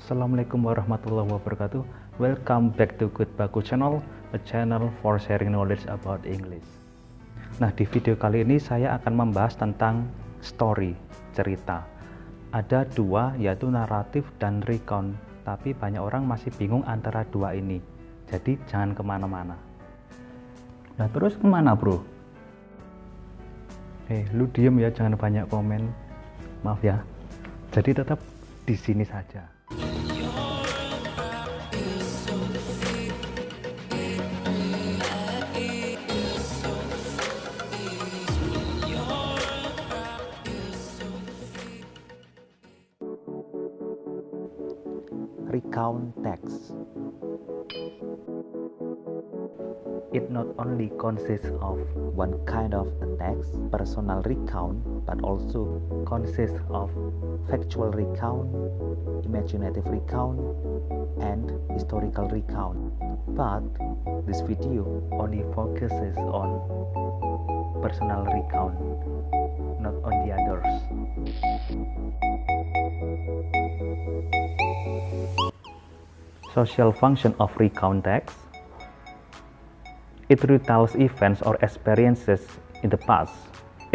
Assalamualaikum warahmatullahi wabarakatuh. Welcome back to Good Baku Channel, a channel for sharing knowledge about English. Nah, di video kali ini saya akan membahas tentang story, cerita. Ada dua, yaitu naratif dan recount. Tapi banyak orang masih bingung antara dua ini. Jadi jangan kemana-mana. Nah, terus kemana, bro? Lu diem ya, jangan banyak komen. Maaf ya. Jadi tetap di sini saja. Recount text. It not only consists of one kind of a text, personal recount, but also consists of factual recount, imaginative recount, and historical recount. But this video only focuses on personal recount, not on the others. Social function of recount text. It retells events or experiences in the past.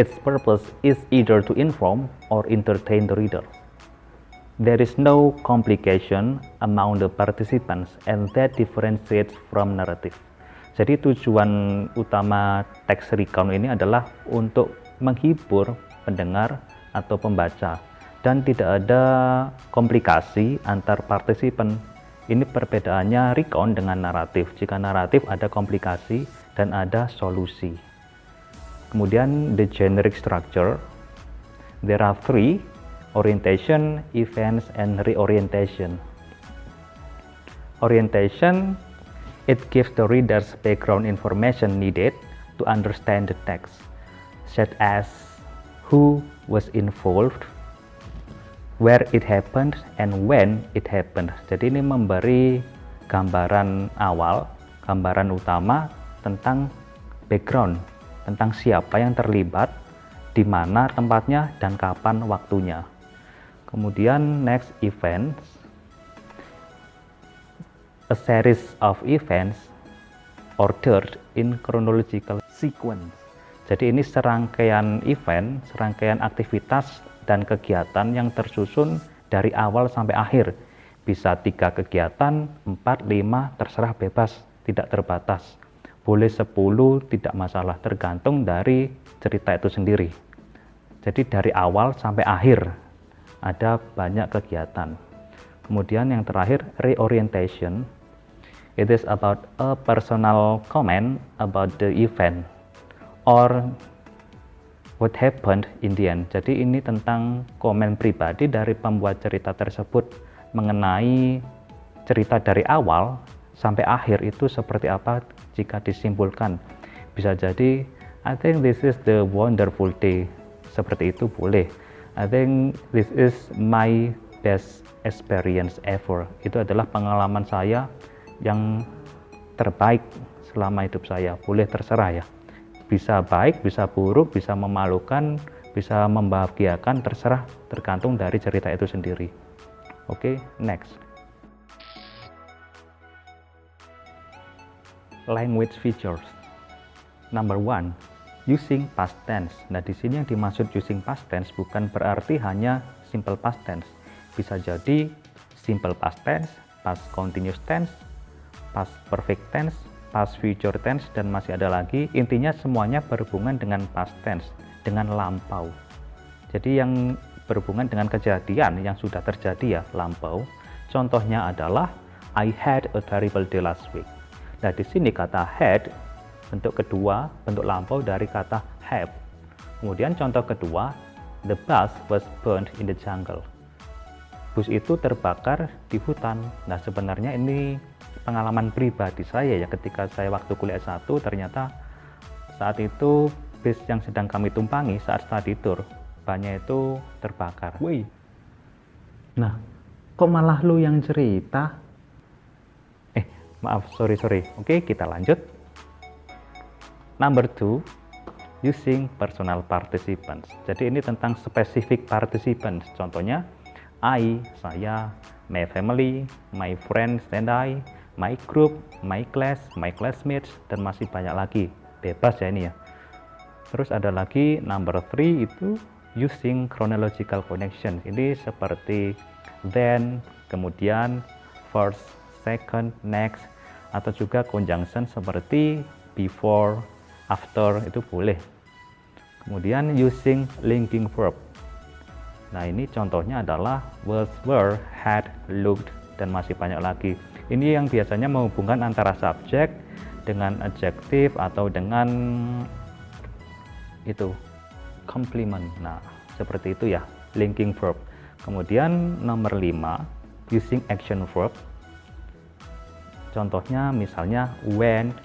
Its purpose is either to inform or entertain the reader. There is no complication among the participants, and that differentiates from narrative. Jadi tujuan utama teks recount ini adalah untuk menghibur pendengar atau pembaca, dan tidak ada komplikasi antar partisipan. Ini perbedaannya recount dengan naratif. Jika naratif ada komplikasi dan ada solusi. Kemudian the generic structure. There are three: orientation, events, and reorientation. Orientation, it gives the readers background information needed to understand the text, such as who was involved, where it happened, and when it happened. Jadi ini memberi gambaran awal, gambaran utama tentang background, tentang siapa yang terlibat, di mana tempatnya, dan kapan waktunya. Kemudian next, events. A series of events ordered in chronological sequence. Jadi ini serangkaian event, serangkaian aktivitas dan kegiatan yang tersusun dari awal sampai akhir. Bisa 3 kegiatan, 4, 5, terserah, bebas, tidak terbatas. Boleh 10, tidak masalah, tergantung dari cerita itu sendiri. Jadi dari awal sampai akhir ada banyak kegiatan. Kemudian yang terakhir, reorientation. It is about a personal comment about the event or what happened in the end. Jadi ini tentang komen pribadi dari pembuat cerita tersebut mengenai cerita dari awal sampai akhir itu seperti apa jika disimpulkan. Bisa jadi, I think this is the wonderful day. Seperti itu boleh. I think this is my best experience ever. Itu adalah pengalaman saya yang terbaik selama hidup saya. Boleh, terserah ya. Bisa baik, bisa buruk, bisa memalukan, bisa membahagiakan, terserah, tergantung dari cerita itu sendiri. Oke, next. Language features. Number 1, using past tense. Nah, di sini yang dimaksud using past tense bukan berarti hanya simple past tense. Bisa jadi simple past tense, past continuous tense, past perfect tense, past future tense, dan masih ada lagi. Intinya semuanya berhubungan dengan past tense, dengan lampau. Jadi yang berhubungan dengan kejadian yang sudah terjadi ya, lampau. Contohnya adalah I had a terrible day last week. Nah, di sini kata had bentuk kedua, bentuk lampau dari kata have. Kemudian contoh kedua, the bus was burned in the jungle. Bus itu terbakar di hutan. Nah, sebenarnya ini pengalaman pribadi saya ya, ketika saya waktu kuliah S1, ternyata saat itu bis yang sedang kami tumpangi saat study tour, bannya itu terbakar. Wih. Nah, kok malah lu yang cerita? Maaf, sorry. Oke, kita lanjut. Number 2, using personal participants. Jadi ini tentang specific participants. Contohnya, saya, my family, my friends and I, my group, my class, my classmates, dan masih banyak lagi. Bebas ya ini ya. Terus ada lagi number 3 itu using chronological connection. Ini seperti then, kemudian, first, second, next, atau juga conjunction seperti before, after, itu boleh. Kemudian using linking verb. Nah ini contohnya adalah was, were, had, looked, dan masih banyak lagi. Ini yang biasanya menghubungkan antara subjek dengan adjektif atau dengan itu complement. Nah seperti itu ya, linking verb. Kemudian nomor 5 using action verb. Contohnya misalnya went,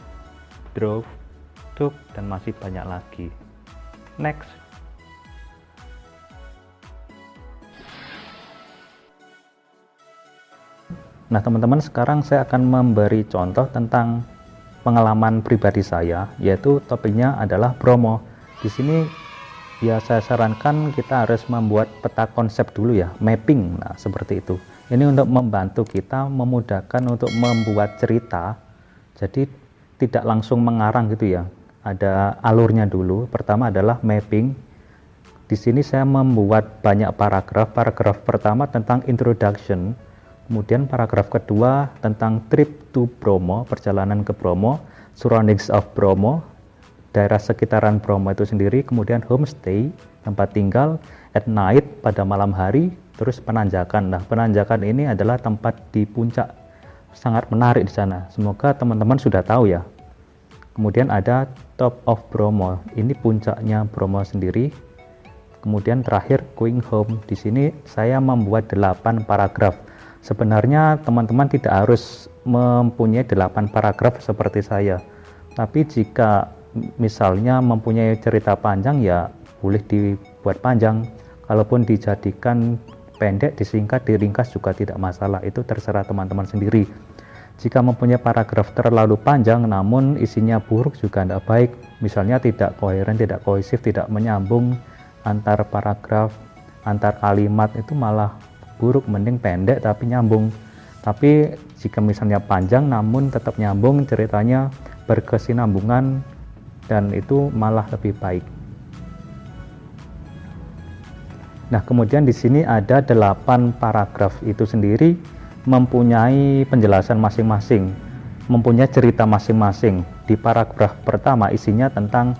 drove, took, dan masih banyak lagi. Next. Nah teman-teman, sekarang saya akan memberi contoh tentang pengalaman pribadi saya, yaitu topiknya adalah promo. Di sini ya saya sarankan kita harus membuat peta konsep dulu ya, mapping. Nah seperti itu. Ini untuk membantu kita, memudahkan untuk membuat cerita. Jadi tidak langsung mengarang gitu ya. Ada alurnya dulu. Pertama adalah mapping. Di sini saya membuat banyak paragraf. Paragraf pertama tentang introduction. Kemudian paragraf kedua tentang trip to Bromo, perjalanan ke Bromo, surroundings of Bromo, daerah sekitaran Bromo itu sendiri, kemudian homestay, tempat tinggal, at night, pada malam hari, terus penanjakan. Nah, penanjakan ini adalah tempat di puncak, sangat menarik di sana. Semoga teman-teman sudah tahu ya. Kemudian ada top of Bromo, ini puncaknya Bromo sendiri. Kemudian terakhir going home. Di sini saya membuat 8 paragraf. Sebenarnya teman-teman tidak harus mempunyai 8 paragraf seperti saya. Tapi jika misalnya mempunyai cerita panjang ya boleh dibuat panjang. Kalaupun dijadikan pendek, disingkat, diringkas juga tidak masalah. Itu terserah teman-teman sendiri. Jika mempunyai paragraf terlalu panjang namun isinya buruk juga tidak baik. Misalnya tidak koheren, tidak kohesif, tidak menyambung antar paragraf, antar kalimat, itu malah buruk. Mending pendek tapi nyambung. Tapi jika misalnya panjang namun tetap nyambung, ceritanya berkesinambungan, dan itu malah lebih baik. Nah kemudian di sini ada 8 paragraf itu sendiri mempunyai penjelasan masing-masing, mempunyai cerita masing-masing. Di paragraf pertama isinya tentang,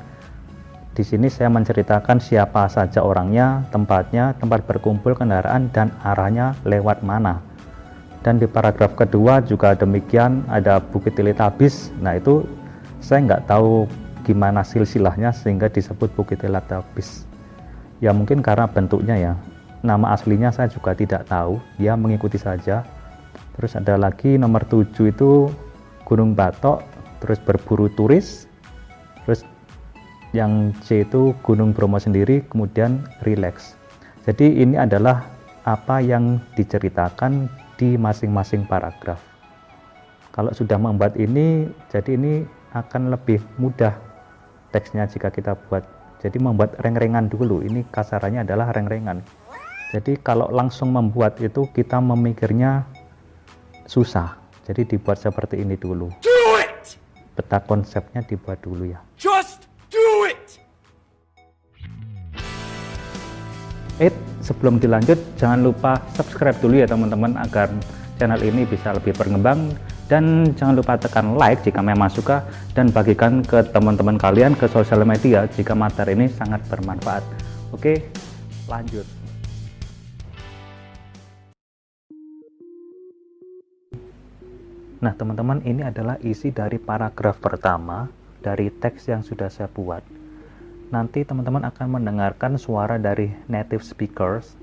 di sini saya menceritakan siapa saja orangnya, tempatnya, tempat berkumpul kendaraan, dan arahnya lewat mana. Dan di paragraf kedua juga demikian, ada Bukit Teletabis. Nah itu saya nggak tahu gimana silsilahnya sehingga disebut Bukit Teletabis. Ya mungkin karena bentuknya ya. Nama aslinya saya juga tidak tahu, ya mengikuti saja. Terus ada lagi nomor 7 itu Gunung Batok, terus berburu turis. Terus yang C itu Gunung Bromo sendiri, kemudian relax. Jadi ini adalah apa yang diceritakan di masing-masing paragraf. Kalau sudah membuat ini, jadi ini akan lebih mudah teksnya jika kita buat. Jadi membuat reng-rengan dulu, ini kasarannya adalah reng-rengan. Jadi kalau langsung membuat itu kita memikirnya susah. Jadi dibuat seperti ini dulu. Do it! Peta konsepnya dibuat dulu ya. Just do it! Sebelum dilanjut, jangan lupa subscribe dulu ya teman-teman agar channel ini bisa lebih berkembang, dan jangan lupa tekan like jika memang suka, dan bagikan ke teman-teman kalian ke sosial media jika materi ini sangat bermanfaat. Oke, lanjut. Nah teman-teman, ini adalah isi dari paragraf pertama dari teks yang sudah saya buat. Nanti teman-teman akan mendengarkan suara dari native speakers.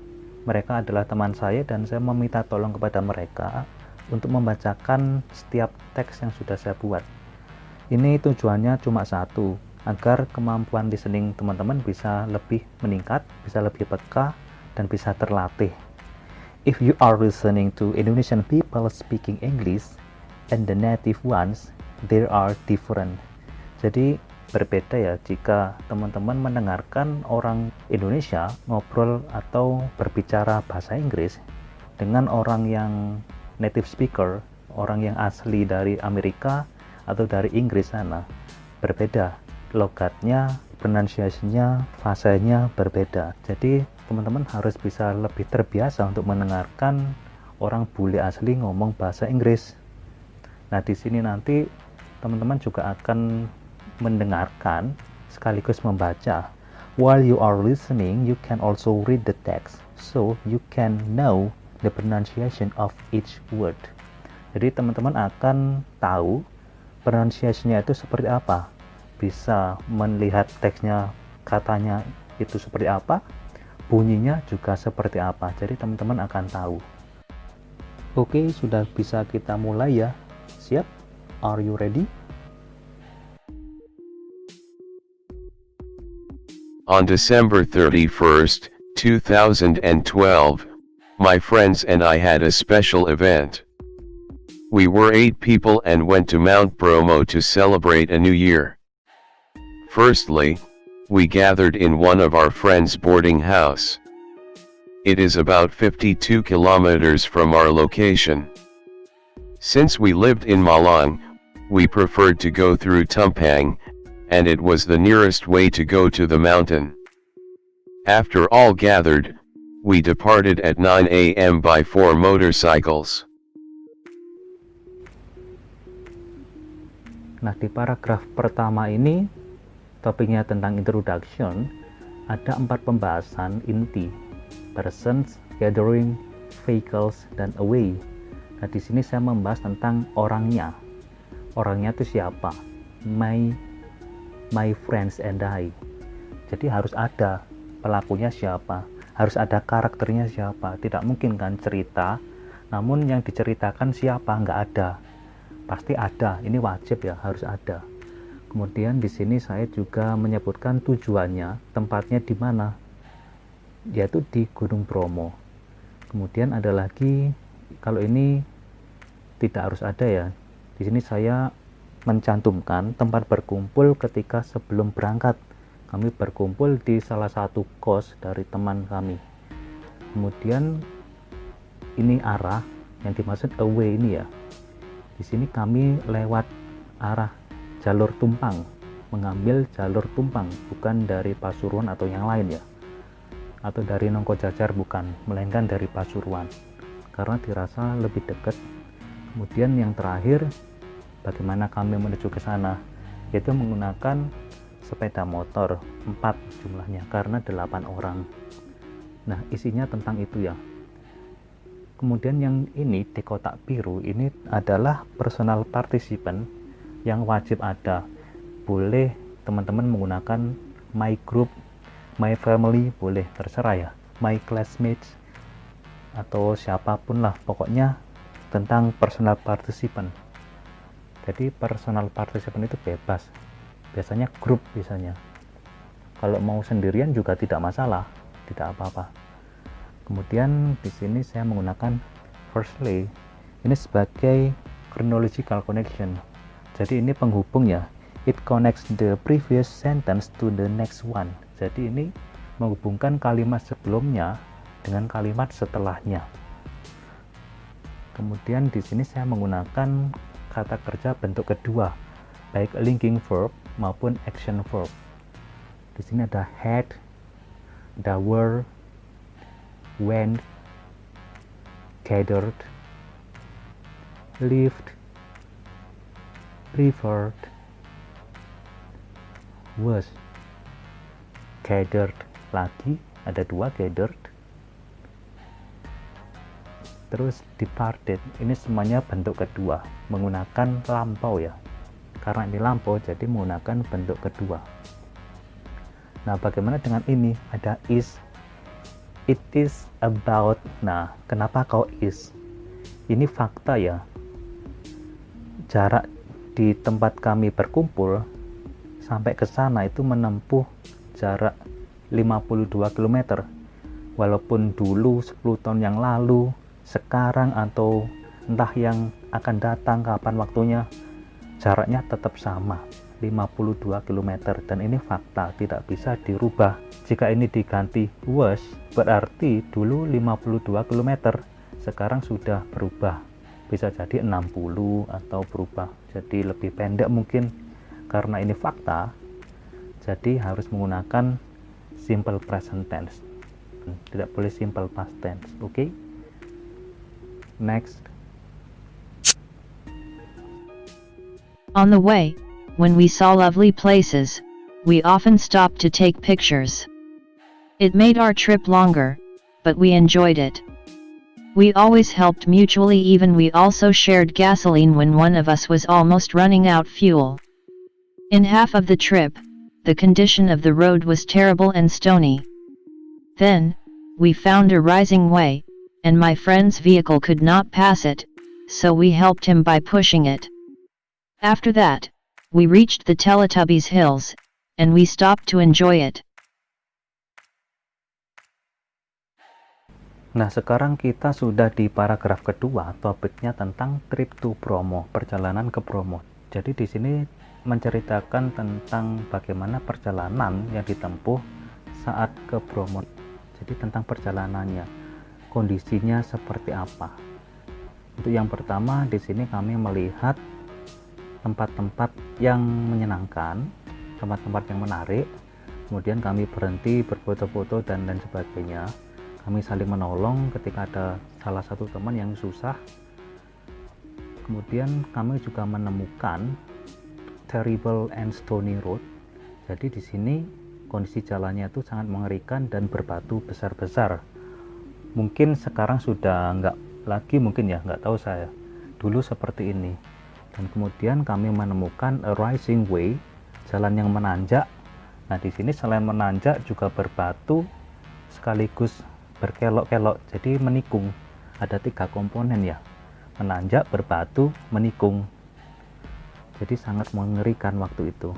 Mereka adalah teman saya dan saya meminta tolong kepada mereka untuk membacakan setiap teks yang sudah saya buat. Ini tujuannya cuma satu, agar kemampuan listening teman-teman bisa lebih meningkat, bisa lebih peka, dan bisa terlatih. If you are listening to Indonesian people speaking English and the native ones, they are different. Jadi berbeda ya jika teman-teman mendengarkan orang Indonesia ngobrol atau berbicara bahasa Inggris. dengan orang yang native speaker, orang yang asli dari Amerika atau dari Inggris sana, berbeda. Logatnya, pronunciation-nya, fasenya berbeda. Jadi teman-teman harus bisa lebih terbiasa untuk mendengarkan orang bule asli ngomong bahasa Inggris. Nah, di sini nanti teman-teman juga akan mendengarkan sekaligus membaca. While you are listening, you can also read the text, so you can know the pronunciation of each word. Jadi teman-teman akan tahu pronunciation-nya itu seperti apa, bisa melihat teksnya, katanya itu seperti apa, bunyinya juga seperti apa. Jadi teman-teman akan tahu. Oke, sudah bisa kita mulai ya. Siap? Are you ready? On December 31st, 2012, my friends and I had a special event. We were 8 people and went to Mount Bromo to celebrate a new year. Firstly, we gathered in one of our friends' boarding house. It is about 52 kilometers from our location. Since we lived in Malang, we preferred to go through Tumpang, and it was the nearest way to go to the mountain. After all gathered, we departed at 9 a.m. by 4 motorcycles. Nah, di paragraf pertama ini, topiknya tentang introduction, ada 4 pembahasan inti: persons, gathering, vehicles, dan away. Nah, di sini saya membahas tentang orangnya. Orangnya itu siapa? My friends and I. Jadi harus ada pelakunya siapa, harus ada karakternya siapa. Tidak mungkin kan cerita, namun yang diceritakan siapa nggak ada. Pasti ada, ini wajib ya, harus ada. Kemudian di sini saya juga menyebutkan tujuannya, tempatnya di mana, yaitu di Gunung Bromo. Kemudian ada lagi, kalau ini tidak harus ada ya. Di sini saya mencantumkan tempat berkumpul ketika sebelum berangkat. Kami berkumpul di salah satu kos dari teman kami. Kemudian ini arah yang dimaksud away ini ya. Di sini kami lewat arah jalur Tumpang, mengambil jalur Tumpang, bukan dari Pasuruan atau yang lain ya, atau dari Nongkojajar, bukan, melainkan dari Pasuruan, karena dirasa lebih dekat. Kemudian yang terakhir, bagaimana kami menuju ke sana, yaitu menggunakan sepeda motor 4 jumlahnya, karena 8 orang. Nah, isinya tentang itu ya. Kemudian yang ini di kotak biru ini adalah personal participant yang wajib ada. Boleh teman-teman menggunakan my group, my family, boleh, terserah ya, my classmates, atau siapapun lah, pokoknya tentang personal participant. Jadi personal participant itu bebas, biasanya grup biasanya. Kalau mau sendirian juga tidak masalah, tidak apa-apa. Kemudian di sini saya menggunakan firstly, ini sebagai chronological connection. Jadi ini penghubung ya, it connects the previous sentence to the next one. Jadi ini menghubungkan kalimat sebelumnya dengan kalimat setelahnya. Kemudian di sini saya menggunakan kata kerja bentuk kedua, baik linking verb maupun action verb. Di sini ada had, ada were, went, gathered, lived, preferred, was, gathered lagi, ada 2 gathered, terus departed. Ini semuanya bentuk kedua, menggunakan lampau ya, karena ini lampau jadi menggunakan bentuk kedua. Nah, bagaimana dengan ini? Ada is, it is about. Nah, kenapa kau is? Ini fakta ya, jarak di tempat kami berkumpul sampai ke sana itu menempuh jarak 52 km. Walaupun dulu 10 tahun yang lalu, sekarang atau entah yang akan datang kapan waktunya, jaraknya tetap sama, 52 km, dan ini fakta, tidak bisa dirubah. Jika ini diganti was, berarti dulu 52 km, sekarang sudah berubah, bisa jadi 60 atau berubah jadi lebih pendek mungkin. Karena ini fakta, jadi harus menggunakan simple present tense, tidak boleh simple past tense. Oke? Next. On the way, when we saw lovely places, we often stopped to take pictures. It made our trip longer, but we enjoyed it. We always helped mutually, even we also shared gasoline when one of us was almost running out fuel. In half of the trip, the condition of the road was terrible and stony. Then, we found a rising way, and my friend's vehicle could not pass it, so we helped him by pushing it. After that, we reached the Teletubbies Hills, and we stopped to enjoy it. Nah, sekarang kita sudah di paragraf kedua, topiknya tentang trip to Bromo, perjalanan ke Bromo. Jadi di sini menceritakan tentang bagaimana perjalanan yang ditempuh saat ke Bromo. Jadi tentang perjalanannya, kondisinya seperti apa. Untuk yang pertama, di sini kami melihat tempat-tempat yang menyenangkan, tempat-tempat yang menarik. Kemudian kami berhenti berfoto-foto dan lain sebagainya. Kami saling menolong ketika ada salah satu teman yang susah. Kemudian kami juga menemukan terrible and stony road. Jadi di sini kondisi jalannya itu sangat mengerikan dan berbatu besar-besar. Mungkin sekarang sudah nggak lagi, mungkin ya, nggak tahu saya. Dulu seperti ini. Dan kemudian kami menemukan a rising way, jalan yang menanjak. Nah, di sini selain menanjak juga berbatu sekaligus berkelok-kelok, jadi menikung. Ada 3 komponen ya, menanjak, berbatu, menikung. Jadi sangat mengerikan waktu itu.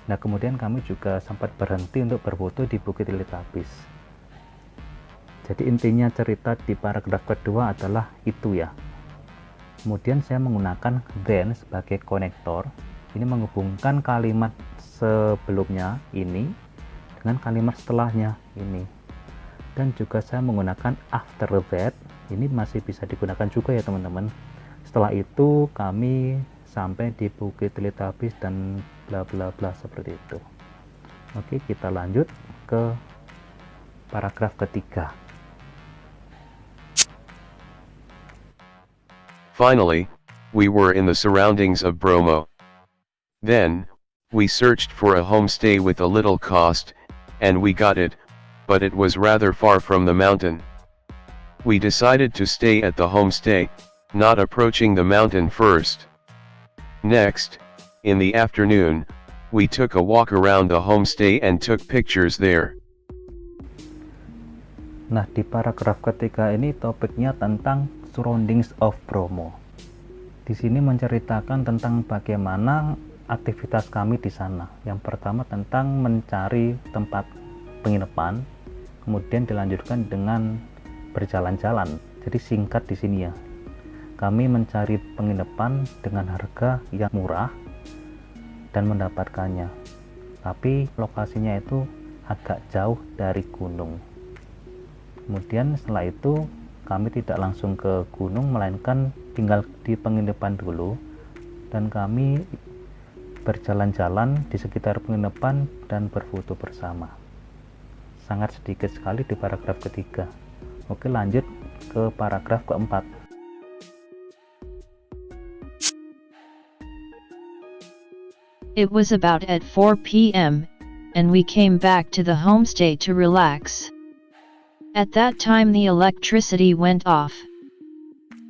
Nah, kemudian kami juga sempat berhenti untuk berfoto di Bukit Teletubbies. Jadi intinya cerita di paragraf kedua adalah itu ya. Kemudian saya menggunakan then sebagai konektor. Ini menghubungkan kalimat sebelumnya ini dengan kalimat setelahnya ini. Dan juga saya menggunakan after that. Ini masih bisa digunakan juga ya teman-teman. Setelah itu kami sampai di Bukit Teletubbies dan bla bla bla seperti itu. Oke, kita lanjut ke paragraf ketiga. Finally, we were in the surroundings of Bromo. Then, we searched for a homestay with a little cost, and we got it, but it was rather far from the mountain. We decided to stay at the homestay, not approaching the mountain first. Next, in the afternoon, we took a walk around the homestay and took pictures there. Nah, di paragraf ketiga ini topiknya tentang surroundings of Bromo. Di sini menceritakan tentang bagaimana aktivitas kami di sana. Yang pertama tentang mencari tempat penginapan, kemudian dilanjutkan dengan berjalan-jalan. Jadi singkat di sini ya. Kami mencari penginapan dengan harga yang murah dan mendapatkannya. Tapi lokasinya itu agak jauh dari gunung. Kemudian setelah itu kami tidak langsung ke gunung, melainkan tinggal di penginapan dulu, dan kami berjalan-jalan di sekitar penginapan dan berfoto bersama. Sangat sedikit sekali di paragraf ketiga. Oke, lanjut ke paragraf keempat. It was about at 4 p.m., and we came back to the homestay to relax. At that time the electricity went off.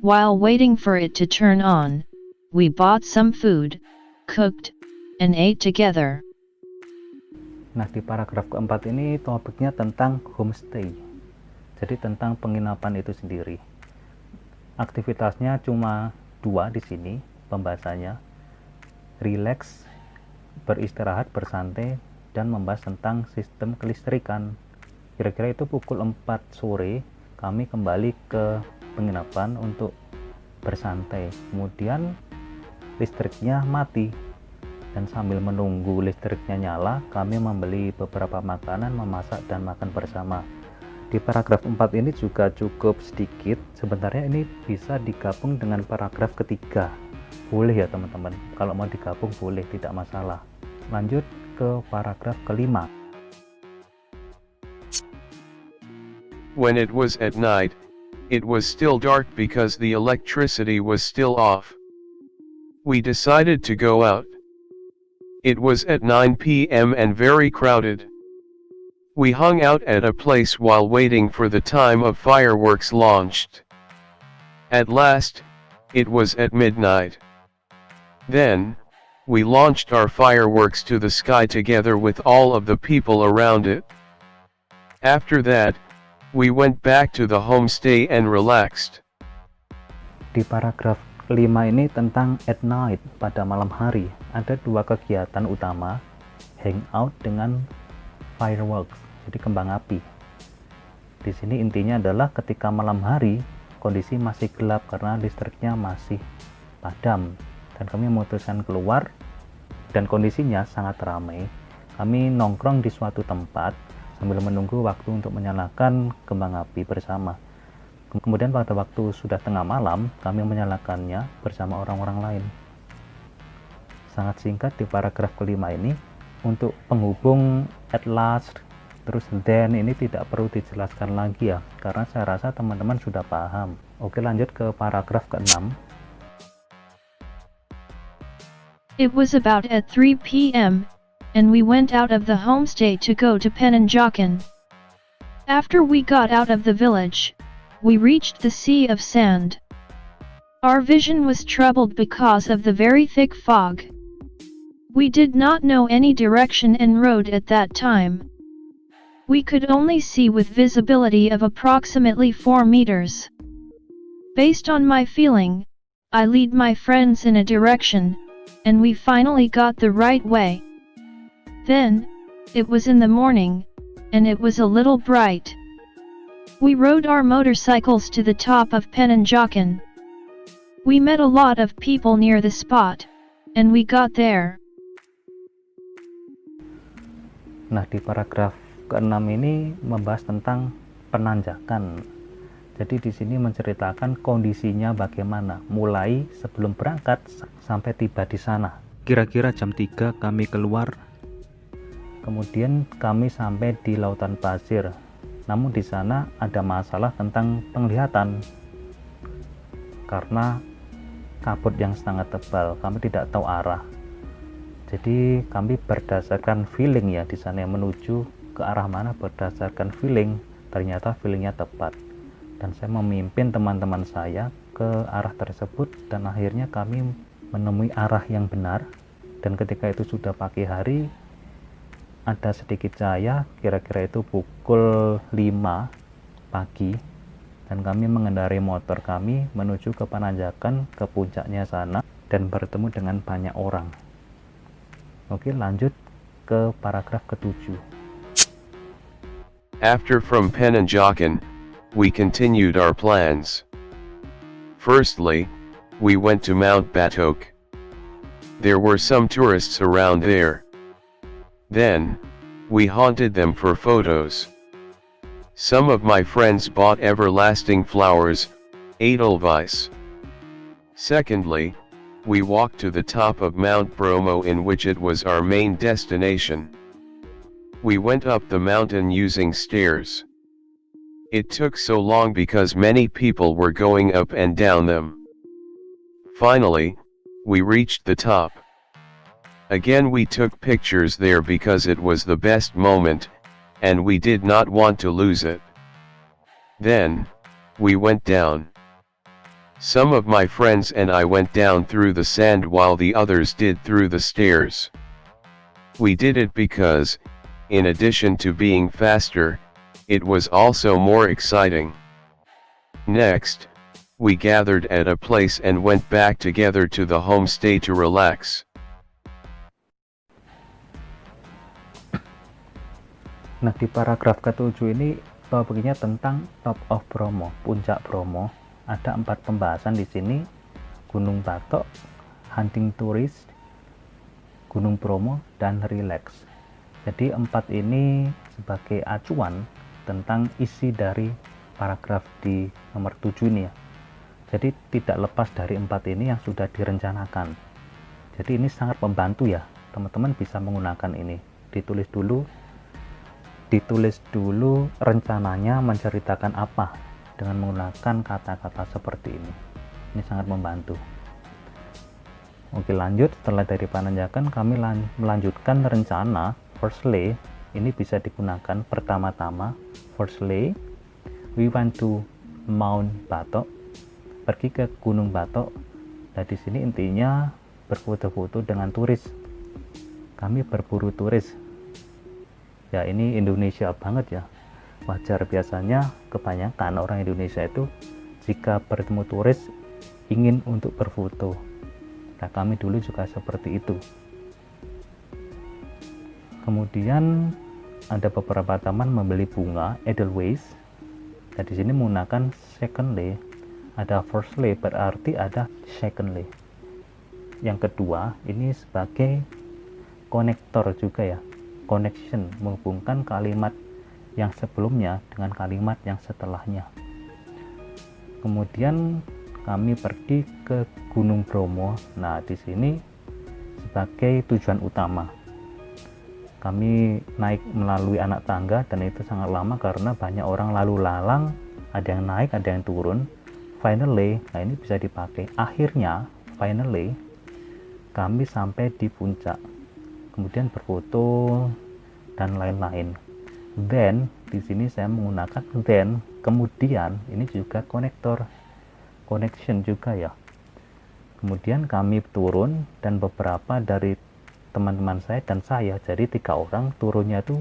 While waiting for it to turn on, we bought some food, cooked, and ate together. Nah, di paragraf keempat ini topiknya tentang homestay. Jadi tentang penginapan itu sendiri. Aktivitasnya cuma 2 di sini pembahasannya. Relax, beristirahat, bersantai, dan membahas tentang sistem kelistrikan. Kira-kira itu pukul 4 sore kami kembali ke penginapan untuk bersantai. Kemudian listriknya mati, dan sambil menunggu listriknya nyala, kami membeli beberapa makanan, memasak dan makan bersama. Di paragraf 4 ini juga cukup sedikit, sebenarnya ini bisa digabung dengan paragraf ketiga. Boleh ya teman-teman, kalau mau digabung boleh, tidak masalah. Lanjut ke paragraf kelima. When it was at night, it was still dark because the electricity was still off. We decided to go out. It was at 9 p.m. and very crowded. We hung out at a place while waiting for the time of fireworks launched. At last, it was at midnight. Then, we launched our fireworks to the sky together with all of the people around it. After that, we went back to the homestay and relaxed. Di paragraf kelima ini tentang at night, pada malam hari. Ada dua kegiatan utama, hangout dengan fireworks, jadi kembang api. Di sini intinya adalah ketika malam hari, kondisi masih gelap karena listriknya masih padam. Dan kami memutuskan keluar, dan kondisinya sangat ramai. Kami nongkrong di suatu tempat, sambil menunggu waktu untuk menyalakan kembang api bersama. Kemudian pada waktu sudah tengah malam, kami menyalakannya bersama orang-orang lain. Sangat singkat di paragraf kelima ini, untuk penghubung at last, terus then ini tidak perlu dijelaskan lagi ya, karena saya rasa teman-teman sudah paham. Oke, lanjut ke paragraf ke-6. It was about at 3 p.m. and we went out of the homestay to go to Penanjakan. After we got out of the village, we reached the sea of sand. Our vision was troubled because of the very thick fog. We did not know any direction and road at that time. We could only see with visibility of approximately 4 meters. Based on my feeling, I lead my friends in a direction, and we finally got the right way. Then, it was in the morning, and it was a little bright. We rode our motorcycles to the top of Penanjakan. We met a lot of people near the spot, and we got there. Nah, di paragraf ke-6 ini membahas tentang penanjakan. Jadi di sini menceritakan kondisinya bagaimana, mulai sebelum berangkat sampai tiba di sana. Kira-kira jam 3 kami keluar. Kemudian kami sampai di lautan pasir. Namun di sana ada masalah tentang penglihatan. Karena kabut yang sangat tebal, kami tidak tahu arah. Jadi kami berdasarkan feeling ya di sana, yang menuju ke arah mana berdasarkan feeling. Ternyata feelingnya tepat. Dan saya memimpin teman-teman saya ke arah tersebut, dan akhirnya kami menemui arah yang benar. Dan ketika itu sudah pagi hari, ada sedikit cahaya, kira-kira itu pukul 5 pagi, dan kami mengendarai motor kami menuju ke Penanjakan, ke puncaknya sana, dan bertemu dengan banyak orang. Oke, lanjut ke paragraf ke-7. After from Penanjakan, we continued our plans. Firstly, we went to Mount Batok. There were some tourists around there. Then, we haunted them for photos. Some of my friends bought everlasting flowers, Edelweiss. Secondly, we walked to the top of Mount Bromo, in which it was our main destination. We went up the mountain using stairs. It took so long because many people were going up and down them. Finally, we reached the top. Again we took pictures there because it was the best moment, and we did not want to lose it. Then, we went down. Some of my friends and I went down through the sand while the others did through the stairs. We did it because, in addition to being faster, it was also more exciting. Next, we gathered at a place and went back together to the homestay to relax. Nah, di paragraf ke-7 ini topiknya tentang Top of Bromo, puncak Bromo. Ada 4 pembahasan di sini: Gunung Batok, hunting tourist, Gunung Bromo, dan relax. Jadi 4 ini sebagai acuan tentang isi dari paragraf di nomor 7 ini ya. Jadi tidak lepas dari 4 ini yang sudah direncanakan. Jadi ini sangat membantu ya, teman-teman bisa menggunakan ini. Ditulis dulu rencananya menceritakan apa dengan menggunakan kata-kata seperti ini. Ini sangat membantu. Oke, lanjut. Setelah dari penanjakan, kami melanjutkan rencana. Firstly, ini bisa digunakan pertama-tama. Firstly, we want to Mount Batok, pergi ke Gunung Batok. Nah, di sini intinya berfoto-foto dengan turis. Kami berburu turis. Ya, ini Indonesia banget ya. Wajar, biasanya kebanyakan orang Indonesia itu jika bertemu turis ingin untuk berfoto. Nah, kami dulu juga seperti itu. Kemudian ada beberapa taman membeli bunga Edelweiss. Nah, di sini menggunakan secondly. Ada firstly berarti ada secondly. Yang kedua, ini sebagai konektor juga ya. Connection, menghubungkan kalimat yang sebelumnya dengan kalimat yang setelahnya. Kemudian kami pergi ke Gunung Bromo. Nah, di sini sebagai tujuan utama. Kami naik melalui anak tangga dan itu sangat lama karena banyak orang lalu lalang, ada yang naik, ada yang turun. Finally, nah ini bisa dipakai. Akhirnya, finally, kami sampai di puncak. Kemudian berfoto dan lain-lain. Then, di sini saya menggunakan then, kemudian ini juga konektor, connection juga ya. Kemudian kami turun dan beberapa dari teman-teman saya dan saya, jadi 3 orang turunnya itu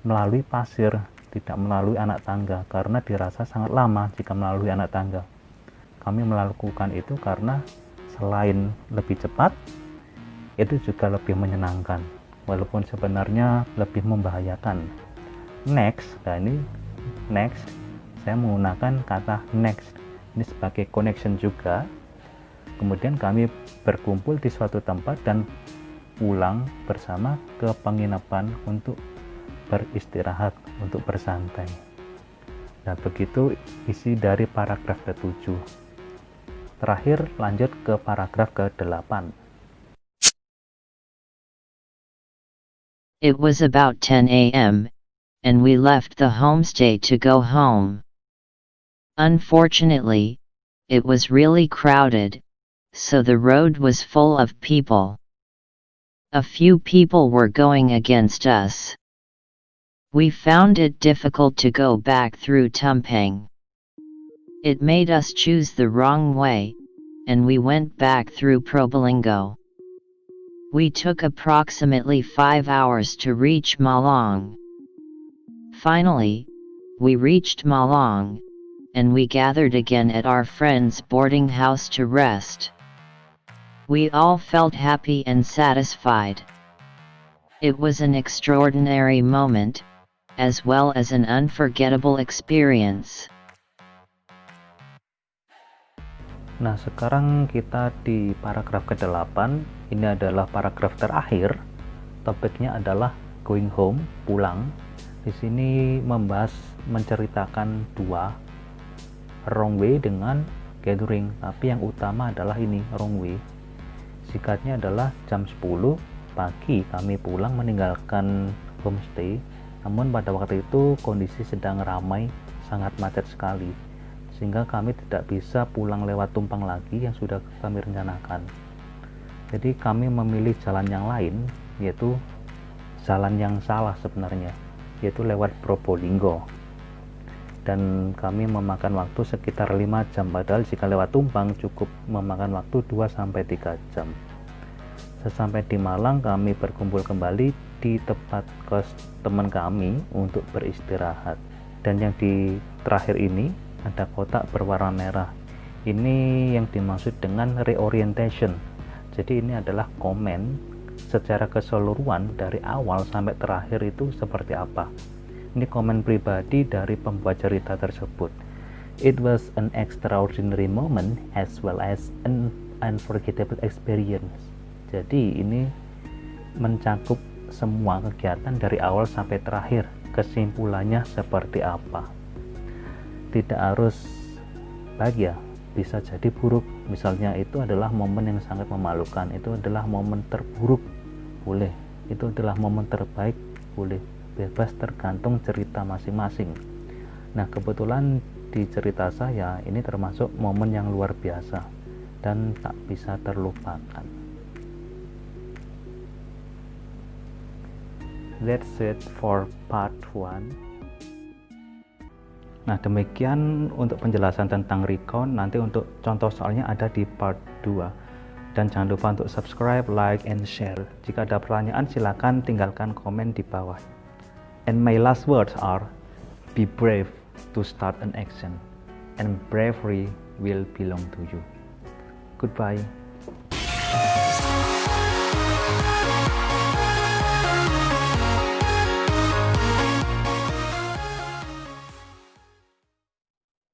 melalui pasir, tidak melalui anak tangga karena dirasa sangat lama jika melalui anak tangga. Kami melakukan itu karena selain lebih cepat, itu juga lebih menyenangkan, walaupun sebenarnya lebih membahayakan. Next, nah ini next, saya menggunakan kata next, ini sebagai connection juga. Kemudian kami berkumpul di suatu tempat dan pulang bersama ke penginapan untuk beristirahat, untuk bersantai. Nah, begitu isi dari paragraf ke-7. Terakhir, lanjut ke paragraf ke-8. It was about 10 a.m., and we left the homestay to go home. Unfortunately, it was really crowded, so the road was full of people. A few people were going against us. We found it difficult to go back through Tumpeng. It made us choose the wrong way, and we went back through Probolinggo. We took approximately 5 hours to reach Malang. Finally, we reached Malang, and we gathered again at our friend's boarding house to rest. We all felt happy and satisfied. It was an extraordinary moment, as well as an unforgettable experience. Nah, sekarang kita di paragraf ke-8. Ini adalah paragraf terakhir. Topiknya adalah going home, pulang. Di sini menceritakan 2, wrong way dengan gathering, tapi yang utama adalah ini, wrong way. Singkatnya adalah jam 10 pagi kami pulang meninggalkan homestay. Namun pada waktu itu kondisi sedang ramai, sangat macet sekali, sehingga kami tidak bisa pulang lewat Tumpang lagi yang sudah kami rencanakan. Jadi kami memilih jalan yang lain, yaitu jalan yang salah sebenarnya, yaitu lewat Probolinggo. Dan kami memakan waktu sekitar 5 jam, padahal jika lewat Tumpang cukup memakan waktu 2-3 jam. Sesampai di Malang, kami berkumpul kembali di tempat kos teman kami untuk beristirahat. Dan yang di terakhir ini ada kotak berwarna merah. Ini yang dimaksud dengan reorientation. Jadi ini adalah komen secara keseluruhan dari awal sampai terakhir itu seperti apa. Ini komen pribadi dari pembuat cerita tersebut. It was an extraordinary moment as well as an unforgettable experience. Jadi ini mencakup semua kegiatan dari awal sampai terakhir. kesimpulannya seperti apa. Tidak harus bahagia, bisa jadi buruk. Misalnya itu adalah momen yang sangat memalukan, itu adalah momen terburuk, boleh. Itu adalah momen terbaik, boleh. Bebas, tergantung cerita masing-masing. Nah, kebetulan di cerita saya ini termasuk momen yang luar biasa dan tak bisa terlupakan. That's it for part 1. Nah, demikian untuk penjelasan tentang recount. Nanti untuk contoh soalnya ada di part 2. Dan jangan lupa untuk subscribe, like, and share. Jika ada pertanyaan silakan tinggalkan komen di bawah. And my last words are, be brave to start an action, and bravery will belong to you. Goodbye.